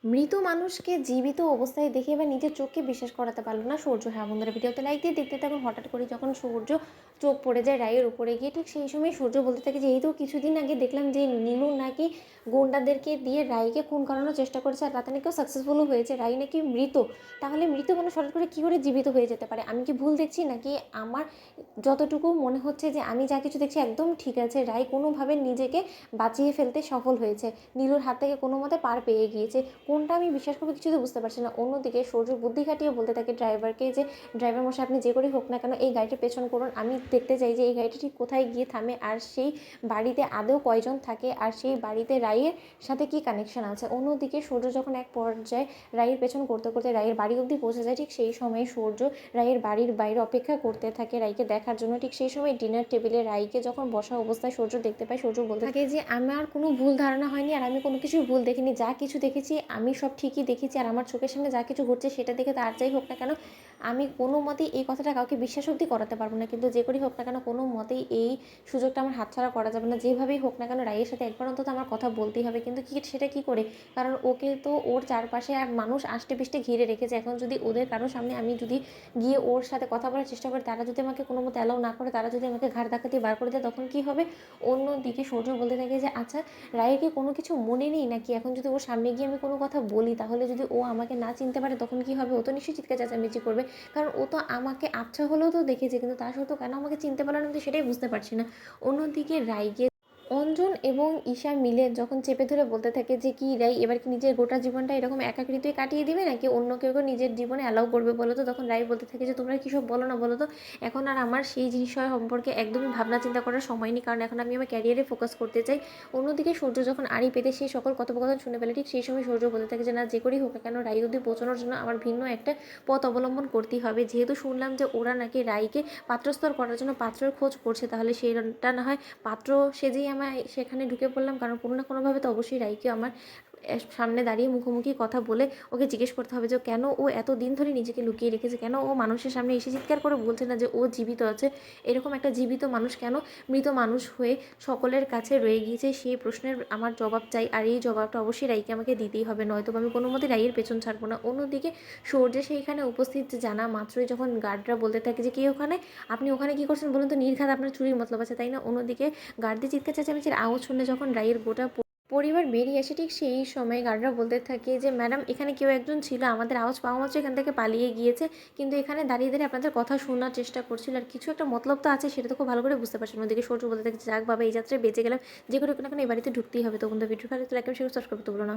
মৃত মানুষকে জীবিত অবস্থায় দেখে এবার নিজের চোখকে বিশ্বাস করাতে পারলো না সূর্য। হ্যাঁ বন্ধুরা, ভিডিওতে লাইক দিয়ে দেখতে থাকুন। হঠাৎ করে যখন সূর্য চোখ পড়ে যায় রায়ের উপরে গিয়ে, ঠিক সেই সময় সূর্য বলতে থাকে যে এই তো কিছুদিন আগে দেখলাম যে নীলু নাকি গুন্ডাদেরকে দিয়ে রায়কে খুন করানোর চেষ্টা করেছে, আর তাতে নাকি সাকসেসফুলও হয়েছে। রায় নাকি মৃত। তাহলে মৃত মানুষ হঠাৎ করে কী করে জীবিত হয়ে যেতে পারে? আমি কি ভুল দেখছি, নাকি আমার যতটুকু মনে হচ্ছে যে আমি যা কিছু দেখছি একদম ঠিক আছে? রায় কোনোভাবে নিজেকে বাঁচিয়ে ফেলতে সফল হয়েছে, নীলুর হাত থেকে কোনো মতে পার পেয়ে গিয়েছে। কোনটা আমি বিশ্বাস করবো কিছুতে বুঝতে পারছি না। অন্যদিকে সূর্য বুদ্ধি খাটিয়ে বলতে থাকে ড্রাইভারকে যে ড্রাইভার মশাই, আপনি যে করেই হোক না কেন এই গাড়িটির পেছন করুন, আমি দেখতে চাই যে এই গাড়িটি ঠিক কোথায় গিয়ে থামে, আর সেই বাড়িতে আদৌ কয়জন থাকে, আর সেই বাড়িতে রায়ের সাথে কি কানেকশন আছে। অন্যদিকে সূর্য যখন এক পর্যায়ে রায়ের পেছন করতে করতে রায়ের বাড়ি অবধি পৌঁছে যায়, ঠিক সেই সময় সূর্য রায়ের বাড়ির বাইরে অপেক্ষা করতে থাকে রায়কে দেখার জন্য। ঠিক সেই সময় ডিনার টেবিলে রায়কে যখন বসা অবস্থায় সূর্য দেখতে পায়, সূর্য বলতে থাকে যে আমার কোনো ভুল ধারণা হয়নি, আর আমি কোনো কিছুই ভুল দেখিনি, যা কিছু দেখেছি আমি সব ঠিকই দেখেছি, আর আমার চোখের সামনে যা কিছু ঘটছে সেটা দেখে তার যাই হোক না কেন আমি কোনো মতেই এই কথাটা কাউকে বিশ্বাস অবধি করাতে পারবো না। কিন্তু যে করেই হোক না কেন কোনো মতেই এই সুযোগটা আমার হাতছাড়া করা যাবে না। যেভাবেই হোক না কেন রায়ের সাথে একবার অন্তত আমার কথা বলতেই হবে। কিন্তু কি সেটা কি করে? কারণ ওকে তো ওর চারপাশে এক মানুষ আষ্টে পিষ্টে ঘিরে রেখেছে। এখন যদি ওদের কারোর সামনে আমি যদি গিয়ে ওর সাথে কথা বলার চেষ্টা করি, তারা যদি আমাকে কোনো মতে অ্যালাউ না করে, তারা যদি আমাকে ঘাড় ধাক্কা দিয়ে বার করে দেয়, তখন কি হবে? অন্যদিকে সূর্য বলতে থাকে যে আচ্ছা, রায়ের কি কোনো কিছু মনে নেই নাকি? এখন যদি ওর সামনে গিয়ে আমি কোনো কথা বলি, তাহলে যদি ও আমাকে না চিনতে পারে তখন কি হবে? ও তো নিশ্চয়ই চিৎকার চেঁচামেচি করবে। কারণ ও তো আমাকে আবছা হলেও তো দেখেছে, কিন্তু তা সত্ত্বেও কেন আমাকে চিনতে পারলো না, আমি তো সেটাই বুঝতে পারছি না। অন্যদিকে রায়কে অঞ্জন এবং ঈশা মিলে যখন চেপে ধরে বলতে থাকে যে কি রাই, এবার কি নিজের গোটা জীবনটা এরকম একাকৃতই কাটিয়ে দিবে, নাকি অন্য কেউ নিজের জীবনে অ্যালাউ করবে বলো তো? তখন রাই বলতে থাকে যে তোমরা কী সব বলো না বলো তো, এখন আর আমার সেই জিনিস সম্পর্কে একদমই ভাবনা চিন্তা করার সময় নেই, কারণ এখন আমি আমার ক্যারিয়ারে ফোকাস করতে চাই। অন্যদিকে সূর্য যখন আড়ি পেতে সেই সকল কথোপকথন শুনে ফেলে, ঠিক সেই সময় সূর্য বলতে থাকে যে না, যে করেই হোক না কেন রাই অবধি পৌঁছানোর জন্য আমার ভিন্ন একটা পথ অবলম্বন করতেই হবে। যেহেতু শুনলাম যে ওরা নাকি রাইকে পাত্রস্থর করার জন্য পাত্রের খোঁজ করছে, তাহলে সেটা না হয় পাত্র সেজেই আমায় সেখানে ঢুকে পড়লাম, কারণ কোনো না কোনোভাবে তো অবশ্যই রাইকে আমার সামনে দাঁড়িয়ে মুখোমুখি কথা বলে ওকে জিজ্ঞেস করতে হবে যে কেন ও এত দিন ধরে নিজেকে লুকিয়ে রেখেছে, কেন ও মানুষের সামনে এসে চিৎকার করে বলছে না যে ও জীবিত আছে। এরকম একটা জীবিত মানুষ কেন মৃত মানুষ হয়ে সকলের কাছে রয়ে গিয়েছে, সেই প্রশ্নের আমার জবাব চাই, আর এই জবাবটা অবশ্যই রাইকে আমাকে দিতেই হবে, নয়তো আমি কোনো মতে রাইয়ের পেছন ছাড়বো না। অন্যদিকে সূর্য সেইখানে উপস্থিত জানা মাত্রই যখন গার্ডরা বলতে থাকে যে কে ওখানে, আপনি ওখানে কী করছেন বলুন তো, নির্ঘাত আপনার চুরির মতলব আছে তাই না? অন্যদিকে গার্ডদের চিৎকার চেঁচামেচির আওয়াজ শুনে যখন রায়ের গোটা পরিবার বেরিয়ে আসে, ঠিক সেই সময় গার্ডরা বলতে থাকে যে ম্যাডাম, এখানে কেউ একজন ছিল, আমাদের আওয়াজ পাওয়া মাত্র এখান থেকে পালিয়ে গিয়েছে, কিন্তু এখানে দাঁড়িয়ে দাঁড়িয়ে আপনাদের কথা শোনার চেষ্টা করছিল, আর কিছু একটা মতলব তো আছে, সেটা তো খুব ভালো করে বুঝতে পারছেন। ওদিকে সূর্য বলতে থাকে যাক বাবা, এই যাত্রায় বেঁচে গেলাম, যে করে না কেন এই বাড়িতে ঢুকতেই হবে। তো বন্ধু, ভিডিও ভালো লাগলে লাইক এবং শেয়ার সাবস্ক্রাইব করতে ভুলো না।